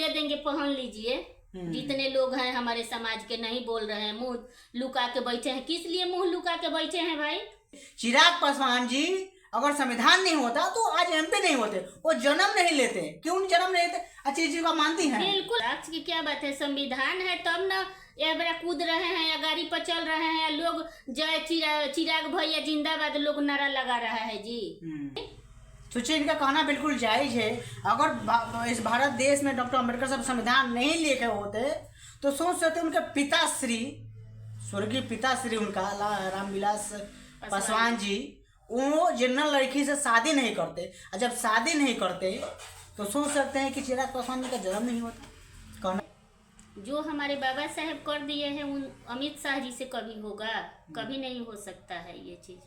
दे देंगे, पहन लीजिए। जितने लोग हैं हमारे समाज के नहीं बोल रहे हैं, मुंह लुका के बैठे हैं। किस लिए मुंह लुका के बैठे हैं भाई? चिराग पासवान जी, अगर संविधान नहीं होता तो आज एमपी नहीं होते, वो जन्म नहीं लेते। क्यों जन्म नहीं लेते? अच्छी चीज का मानती हैं? बिल्कुल, आज की क्या बात है, संविधान है तब ना ये बड़ा कूद रहे हैं या गाड़ी पर चल रहे हैं, लोग जय चिराग भैया जिंदाबाद लोग नारा लगा रहा है जी। सोचिए, इनका कहना बिल्कुल जायज है। अगर इस भारत देश में डॉक्टर अम्बेडकर साहब संविधान नहीं लेके होते तो सोच सकते उनके पिताश्री, स्वर्गीय पिताश्री उनका रामविलास पासवान जी, वो जनरल लड़की से शादी नहीं करते। और जब शादी नहीं करते तो सोच सकते हैं कि चिराग पासवान जी का जन्म नहीं होता। कहना जो हमारे बाबा साहब कर दिए हैं उन अमित शाह जी से कभी होगा? कभी नहीं हो सकता है ये चीज।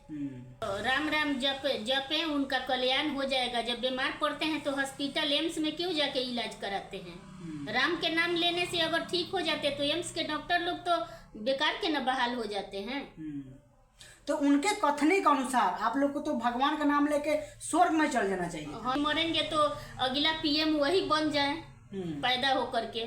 राम राम जपे उनका कल्याण हो जाएगा। जब बीमार पड़ते हैं तो हॉस्पिटल एम्स में क्यों जाके इलाज कराते हैं? राम के नाम लेने से अगर ठीक हो जाते तो एम्स के डॉक्टर लोग तो बेकार के न बहाल हो जाते हैं। तो उनके कथनी के अनुसार आप लोग को तो भगवान का नाम लेके स्वर्ग में चल जाना चाहिए। हम मरेंगे तो अगला पीएम वही बन जाए पैदा होकर के।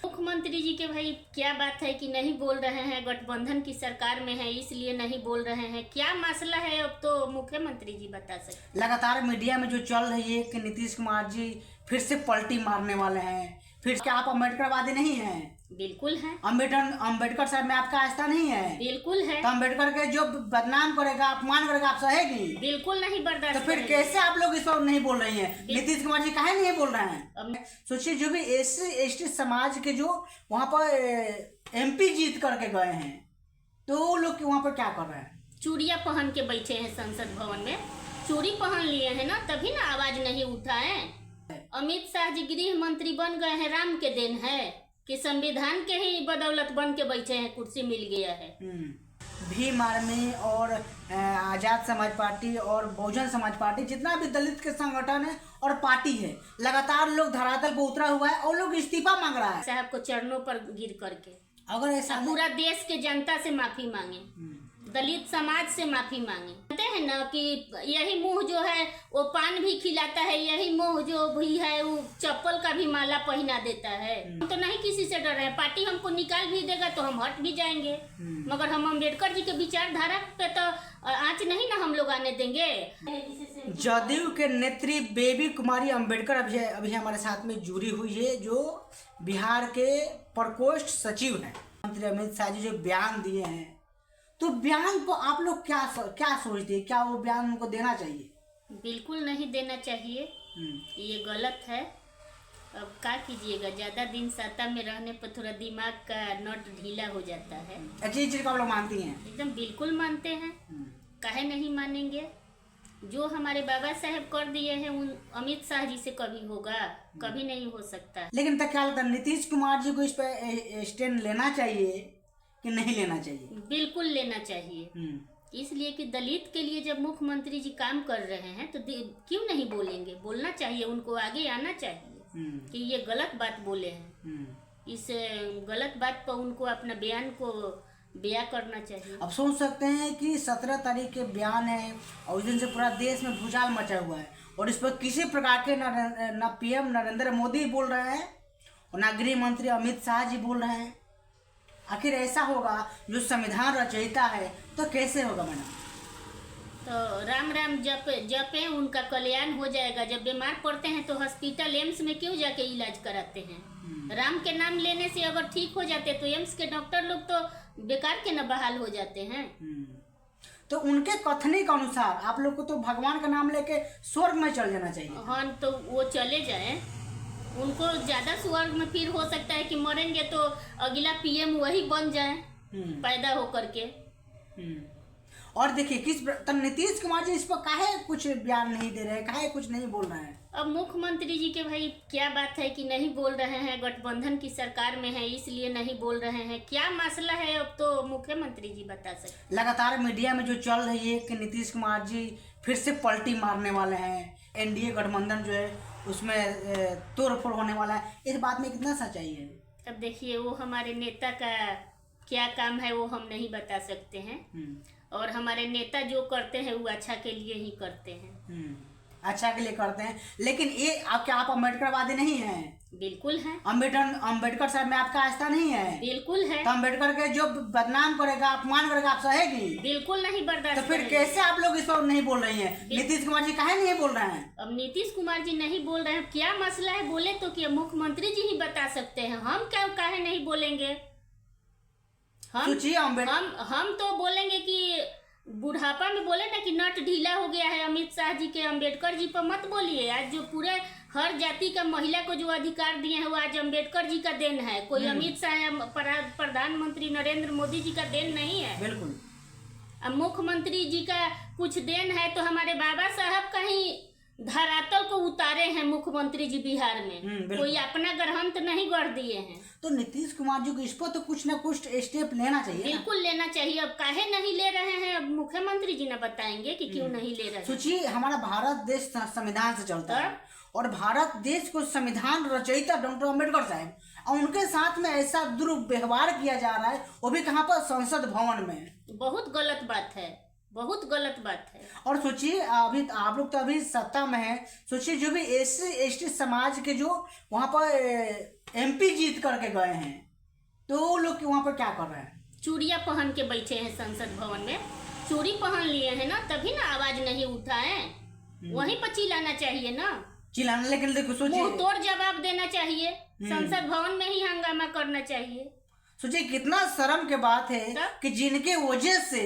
मुख्यमंत्री जी के भाई क्या बात है कि नहीं बोल रहे हैं, गठबंधन की सरकार में है इसलिए नहीं बोल रहे हैं। क्या मसला है अब तो मुख्यमंत्री जी बता सकते। लगातार मीडिया में जो चल रही है कि नीतीश कुमार जी फिर से पलटी मारने वाले हैं, फिर क्या आप अम्बेडकरवादी नहीं हैं? बिल्कुल है। अम्बेडकर साहब में आपका आस्था नहीं है? बिल्कुल है। तो अम्बेडकर के जो बदनाम करेगा, अपमान करेगा, आप सहेगी? बिल्कुल नहीं बर्दाश्त। तो फिर कैसे आप लोग इस पर नहीं बोल रही हैं? नीतीश कुमार जी काहे नहीं बोल रहे हैं? सोचिए, जो भी SC/ST समाज के जो वहाँ पर MP जीत करके गए हैं तो वो लोग वहाँ पर क्या कर रहे हैं? चूड़िया पहन के बैठे हैं संसद भवन में, चूड़ी पहन लिए हैं ना, तभी ना आवाज नहीं उठाए। अमित शाह जी गृह मंत्री बन गए हैं, राम के देन है कि संविधान के ही बदौलत बन के बैठे हैं, कुर्सी मिल गया है। भीम आर्मी और आजाद समाज पार्टी और बहुजन समाज पार्टी, जितना भी दलित के संगठन है और पार्टी है, लगातार लोग धरातल पर उतरा हुआ है और लोग इस्तीफा मांग रहा है साहब को चरणों पर गिर करके। अगर ऐसा पूरा देश के जनता से माफी मांगे, दलित समाज से माफी मांगे। कहते हैं ना कि यही मुंह जो है वो पान भी खिलाता है, यही मुंह जो भी है वो चप्पल का भी माला पहना देता है। हम तो नहीं किसी से डर रहे हैं, पार्टी हमको निकाल भी देगा तो हम हट भी जाएंगे, मगर हम अम्बेडकर जी के विचारधारा पे तो आँच नहीं ना हम लोग आने देंगे। जदयू के नेत्री बेबी कुमारी अम्बेडकर अभी हमारे साथ में जुड़ी हुई है, जो बिहार के प्रकोष्ठ सचिव हैं। मंत्री अमित शाह जी जो बयान दिए हैं, तो बयान को आप लोग क्या सोचते हैं? क्या वो बयान उनको देना चाहिए? बिल्कुल नहीं देना चाहिए, ये गलत है। अब क्या कीजिएगा, ज्यादा दिन सत्ता में रहने पर थोड़ा दिमाग का नट ढीला हो जाता है। अच्छी चीज को आप लोग मानती हैं? एकदम बिल्कुल मानते हैं, काहे नहीं मानेंगे। जो हमारे बाबा साहब कर दिए हैं उन अमित शाह जी से कभी होगा? कभी नहीं हो सकता। लेकिन तक क्या लगता है, नीतीश कुमार जी को इस पर स्टैंड लेना चाहिए कि नहीं लेना चाहिए? बिल्कुल लेना चाहिए, इसलिए कि दलित के लिए जब मुख्यमंत्री जी काम कर रहे हैं तो क्यों नहीं बोलेंगे? बोलना चाहिए, उनको आगे आना चाहिए कि ये गलत बात बोले हैं। इस गलत बात पर उनको अपना बयान को बयां करना चाहिए। अब सोच सकते हैं कि 17 तारीख के बयान है और उस दिन से पूरा देश में भूचाल मचा हुआ है और इस पर किसी प्रकार के न PM नरेंद्र मोदी बोल रहे हैं और न गृह मंत्री अमित शाह जी बोल रहे हैं। आखिर ऐसा होगा, जो संविधान रचयिता है तो कैसे होगा मैडम? तो राम राम जपे उनका कल्याण हो जाएगा। जब बीमार पड़ते हैं तो हॉस्पिटल एम्स में क्यों जाके इलाज कराते हैं? राम के नाम लेने से अगर ठीक हो जाते तो एम्स के डॉक्टर लोग तो बेकार के न बहाल हो जाते हैं। तो उनके कथनी के अनुसार आप लोग को तो भगवान का नाम लेके स्वर्ग में चल जाना चाहिए। हाँ, तो वो चले जाए, उनको ज्यादा स्वर्ग में फिर हो सकता है कि मरेंगे तो अगला PM वही बन जाए पैदा होकर के। और देखिए नीतीश कुमार जी इस पर काहे कुछ बयान नहीं दे रहे हैं, काहे कुछ नहीं बोल रहे हैं? अब मुख्यमंत्री जी के भाई क्या बात है कि नहीं बोल रहे हैं, गठबंधन की सरकार में है इसलिए नहीं बोल रहे हैं। क्या मसला है अब तो मुख्यमंत्री जी बता सकते। लगातार मीडिया में जो चल रही है कि नीतीश कुमार जी फिर से पलटी मारने वाले हैं, NDA गठबंधन जो है उसमें तोड़फोड़ होने वाला है, इस बात में कितना सच्चाई है? अब देखिए, वो हमारे नेता का क्या काम है वो हम नहीं बता सकते हैं, और हमारे नेता जो करते हैं वो अच्छा के लिए ही करते हैं। अच्छा के लिए करते हैं, लेकिन ये आप अम्बेडकरवादी नहीं हैं? बिल्कुल है। अम्बेडकर साहब में आपका आस्था नहीं है? बिल्कुल है। तो अम्बेडकर के जो बदनाम करेगा, अपमान करेगा, आप सहेगी? बिल्कुल नहीं बर्दाश्त तो फिर करेंगे। कैसे आप लोग इस पर नहीं बोल रही हैं? नीतीश कुमार जी काहे नहीं बोल रहे हैं? अब नीतीश कुमार जी नहीं बोल रहे हैं, क्या मसला है? बोले तो क्या मुख्यमंत्री जी ही बता सकते हैं, हम क्या काहे नहीं बोलेंगे? हम तो बोलेंगे कि बुढ़ापा में बोले ना कि नट ढीला हो गया है अमित शाह जी के, अम्बेडकर जी पर मत बोलिए। आज जो पूरे हर जाति का महिला को जो अधिकार दिए हैं वो आज अम्बेडकर जी का देन है, कोई अमित शाह या प्रधानमंत्री नरेंद्र मोदी जी का देन नहीं है। बिल्कुल। अब मुख्यमंत्री जी का कुछ देन है तो हमारे बाबा साहब का ही धरातल को उतारे हैं मुख्यमंत्री जी बिहार में, कोई अपना ग्रंथ नहीं गढ़ दिए हैं। तो नीतीश कुमार जी को इस पर तो कुछ ना कुछ स्टेप लेना चाहिए। बिल्कुल लेना चाहिए। अब काहे नहीं ले रहे हैं, अब मुख्यमंत्री जी ने बताएंगे कि क्यों नहीं ले रहे हैं। सोचिए, हमारा भारत देश संविधान से चलता है और भारत देश को संविधान रचयिता डॉक्टर अम्बेडकर साहब, और उनके साथ में ऐसा दुर्व्यवहार किया जा रहा है, वो भी कहाँ पर? संसद भवन में। बहुत गलत बात है, बहुत गलत बात है। और सोचिए, अभी आप लोग तो अभी सत्ता में हैं, सोचिए जो भी SC/ST समाज के जो वहाँ पर MP जीत करके गए हैं, तो वो लोग वहाँ पर क्या कर रहे हैं? चूड़िया पहन के बैठे हैं संसद भवन में, चूड़ी पहन लिए हैं ना, तभी ना आवाज नहीं उठा है। वहीं पर चिल्लाना चाहिए ना, चिल्लाना। लेकिन देखो, सोचिए, मुंह तोड़ जवाब देना चाहिए, संसद भवन में ही हंगामा करना चाहिए। सोचिए कितना शर्म के बात है कि जिनके वजह से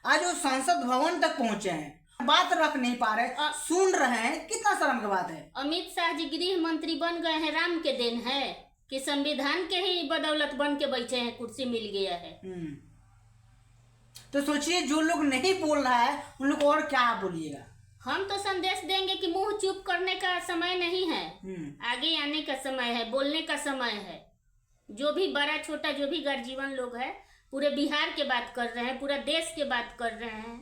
आज वो संसद भवन तक पहुंचे हैं, बात रख नहीं पा रहे, सुन रहे हैं, कितना शर्म की बात है। अमित शाह जी गृह मंत्री बन गए हैं, राम के देन है कि संविधान के ही बदौलत बन के बैठे हैं, कुर्सी मिल गया है। तो सोचिए, जो लोग नहीं बोल रहा है उन लोग और क्या बोलिएगा? हम तो संदेश देंगे कि मुंह चुप करने का समय नहीं है, आगे आने का समय है, बोलने का समय है। जो भी बड़ा छोटा जो भी गर्जीवन लोग है, पूरे बिहार के बात कर रहे हैं, पूरा देश के बात कर रहे हैं।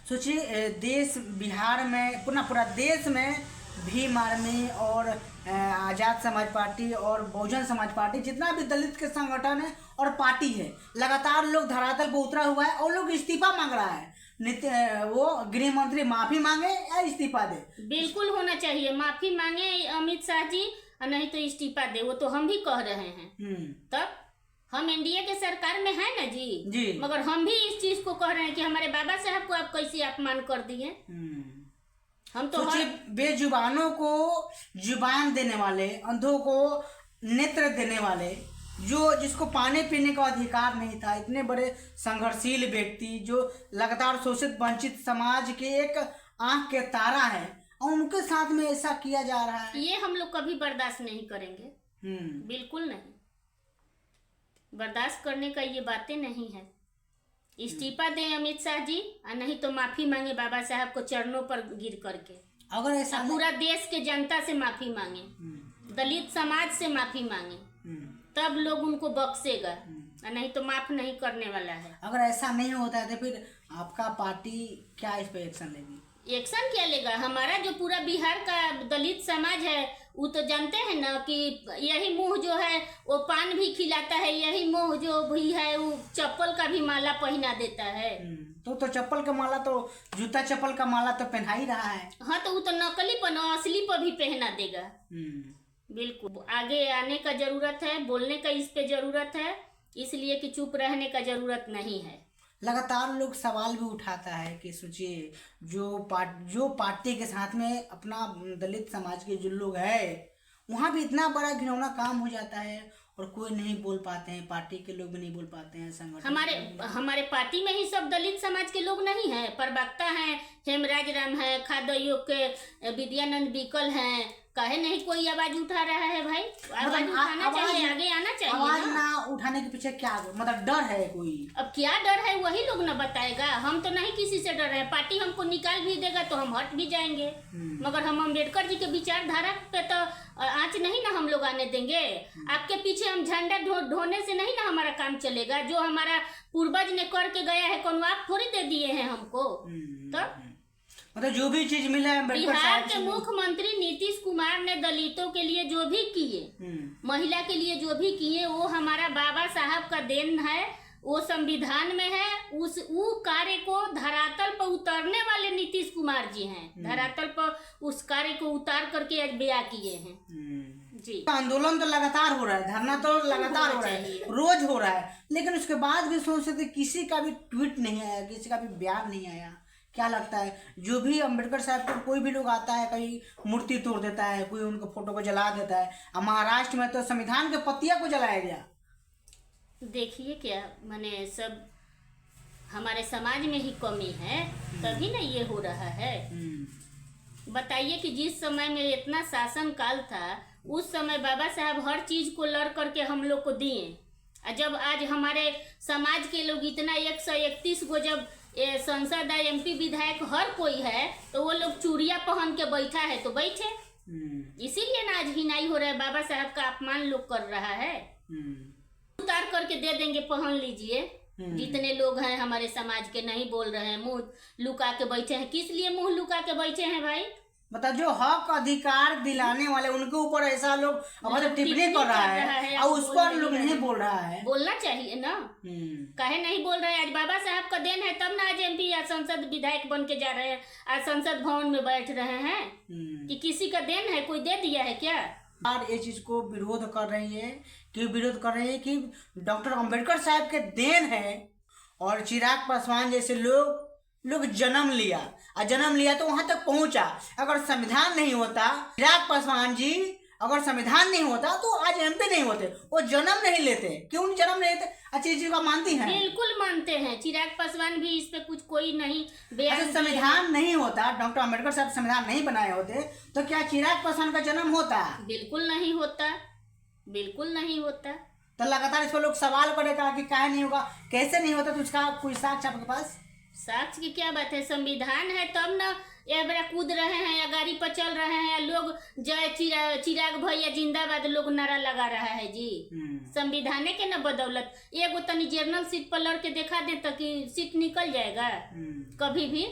सोचिए, देश बिहार में पूरा देश में भीम आर्मी और आजाद समाज पार्टी और बहुजन समाज पार्टी, जितना भी दलित के संगठन है और पार्टी है, लगातार लोग धरातल पर उतरा हुआ है और लोग इस्तीफा मांग रहा है। वो गृह मंत्री माफी मांगे या इस्तीफा दे? बिल्कुल होना चाहिए, माफी मांगे अमित शाह जी, और नहीं तो इस्तीफा दे, वो तो हम भी कह रहे हैं। तब हम एनडीए के सरकार में है ना जी, मगर हम भी इस चीज को कह रहे हैं कि हमारे बाबा साहब को आप कैसे अपमान कर दिए। हम तो बेजुबानों को जुबान देने वाले, अंधों को नेत्र देने वाले, जिसको पानी पीने का अधिकार नहीं था, इतने बड़े संघर्षशील व्यक्ति जो लगातार शोषित वंचित समाज के एक आंख के तारा है, और उनके साथ में ऐसा किया जा रहा है, ये हम लोग कभी बर्दाश्त नहीं करेंगे। बिल्कुल नहीं बर्दाश्त करने का, ये बातें नहीं है। इस्तीफा दें अमित शाह जी, और नहीं तो माफी मांगे बाबा साहब को चरणों पर गिर करके। अगर ऐसा पूरा देश के जनता से माफी मांगे, दलित समाज से माफी मांगे, तब लोग उनको बख्शेगा, और नहीं तो माफ नहीं करने वाला है। अगर ऐसा नहीं होता है तो फिर आपका पार्टी क्या इस पे एक्शन लेगी? एक्शन क्या लेगा? हमारा जो पूरा बिहार का दलित समाज है, वो तो जानते हैं ना कि यही मुंह जो है वो पान भी खिलाता है, यही मुंह जो भी है वो चप्पल का भी माला पहना देता है। तो चप्पल का माला, तो जूता चप्पल का माला तो पहना ही रहा है। हाँ, तो वो तो नकली पर असली पर भी पहना देगा। बिल्कुल आगे आने का जरूरत है, बोलने का इस पे जरूरत है, इसलिए कि चुप रहने का जरूरत नहीं है। लगातार लोग सवाल भी उठाता है कि सोचिए, जो पार्टी के साथ में अपना दलित समाज के जो लोग है, वहाँ भी इतना बड़ा घिनौना काम हो जाता है और कोई नहीं बोल पाते हैं, पार्टी के लोग भी नहीं बोल पाते हैं। संगठन हमारे पार्टी में ही सब दलित समाज के लोग नहीं है, प्रवक्ता हैं, हेमराज राम है, खाद्य आयोग के विद्यानंद बिकल हैं, काहे नहीं कोई आवाज उठा रहा है भाई? आवाज उठाना चाहिए, आगे आना चाहिए। आवाज ना उठाने के पीछे क्या मतलब डर है कोई? अब क्या डर है वही लोग ना बताएगा। हम तो नहीं किसी से डर रहे हैं, पार्टी हमको निकाल भी देगा तो हम हट भी जाएंगे, मगर हम अम्बेडकर जी के विचारधारा पे तो आँच नहीं ना हम लोग आने देंगे। आपके पीछे हम झंडा ढोने से नहीं ना हमारा काम चलेगा। जो हमारा पूर्वज ने करके गया है, कौन आप थोड़ी दे दिए हैं हमको। तो मतलब जो भी चीज मिला है, बिहार के मुख्यमंत्री नीतीश कुमार ने दलितों के लिए जो भी किए, महिला के लिए जो भी किए, वो हमारा बाबा साहब का देन है। वो संविधान में है। वो कार्य को धरातल पर उतारने वाले नीतीश कुमार जी हैं। धरातल पर उस कार्य को उतार करके आज बयां किए हैं जी। आंदोलन तो लगातार हो रहा है, धरना तो लगातार हो रहा है, रोज हो रहा है, लेकिन उसके बाद भी सोच सकते किसी का भी ट्वीट नहीं आया, किसी का भी बयान नहीं आया। क्या लगता है, जो भी अम्बेडकर साहब को कोई भी लोग आता है, कहीं मूर्ति तोड़ देता है, कोई उनके फोटो को जला देता है। अब महाराष्ट्र में तो संविधान के पत्तियां को जलाया गया। देखिए क्या माने, सब हमारे समाज में ही कमी है, तभी ना ये हो रहा है। बताइए कि जिस समय में इतना शासन काल था, उस समय बाबा साहब हर चीज को लड़ करके हम लोग को दिए। जब आज हमारे समाज के लोग इतना 131 को जब संसद MP विधायक हर कोई है, तो वो लोग चूड़िया पहन के बैठा है तो बैठे। इसीलिए ना आज हिनाई हो रहा है, बाबा साहब का अपमान लोग कर रहा है। उतार करके दे देंगे, पहन लीजिए। जितने लोग हैं हमारे समाज के नहीं बोल रहे हैं, मुंह लुका के बैठे हैं। किस लिए मुंह लुका के बैठे हैं भाई? बता, जो हक अधिकार दिलाने वाले उनके ऊपर ऐसा लोग टिप्पणी कर रहा है और उस पर लोग नहीं बोल रहा है। बोलना चाहिए ना, काहे नहीं बोल रहे? आज बाबा साहब का देन है, तब ना आज MP या संसद विधायक बन के जा रहे हैं, आज संसद भवन में बैठ रहे हैं। कि किसी का देन है, कोई दे दिया है क्या? और ये चीज को विरोध कर रही है कि डॉक्टर अम्बेडकर साहब के देन है, और चिराग पासवान जैसे लोग जन्म लिया तो वहां तक पहुंचा। अगर संविधान नहीं होता, चिराग पासवान जी अगर संविधान नहीं होता तो आज MP नहीं होते, वो जन्म नहीं लेते। क्यों जन्म नहीं लेते? अच्छी चीज का मानती हैं? बिल्कुल मानते हैं। चिराग पासवान भी इस पे कुछ कोई नहीं बयान। संविधान नहीं होता, डॉक्टर अम्बेडकर साहब संविधान नहीं बनाए होते, तो क्या चिराग पासवान का जन्म होता? बिल्कुल नहीं होता, बिल्कुल नहीं होता। तो लगातार इस पर लोग सवाल करेगा कि काहे नहीं होगा, कैसे नहीं होता, तो उसका कोई साक्ष्य आपके पास? साक्ष्य की क्या बात है? संविधान है तब ना ये बड़ा कूद रहे हैं या गाड़ी पर चल रहे हैं, लोग जय चिराग भैया जिंदाबाद लोग नारा लगा रहा है जी। संविधान के न बदौलत एगो तनी जर्नल सीट पर लड़ के देखा दे तो कि सीट निकल जाएगा कभी भी।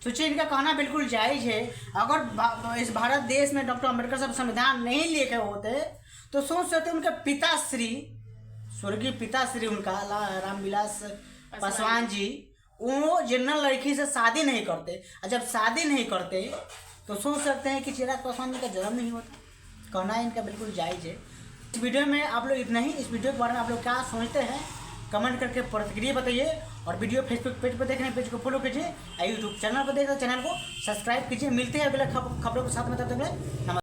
सोचिए, इनका कहना बिल्कुल जायज है। अगर इस भारत देश में डॉक्टर अम्बेडकर साहब संविधान नहीं लेके होते तो सोच सकते उनके पिताश्री, स्वर्गीय पिताश्री उनका रामविलास पासवान जी, वो जनरल लड़की से शादी नहीं करते। और जब शादी नहीं करते तो सोच सकते हैं कि चिराग पासवान जी का जन्म नहीं होता। कहना इनका बिल्कुल जायज है। इस वीडियो में आप लोग इतना ही। इस वीडियो के बारे में आप लोग क्या सोचते हैं, कमेंट करके प्रतिक्रिया बताइए। और वीडियो फेसबुक पेज पर देख रहे हैं, पेज को फॉलो कीजिए। यूट्यूब चैनल पर देख रहे हैं, चैनल को सब्सक्राइब कीजिए। मिलते हैं अगले खबरों के साथ में, तब तक नमस्कार।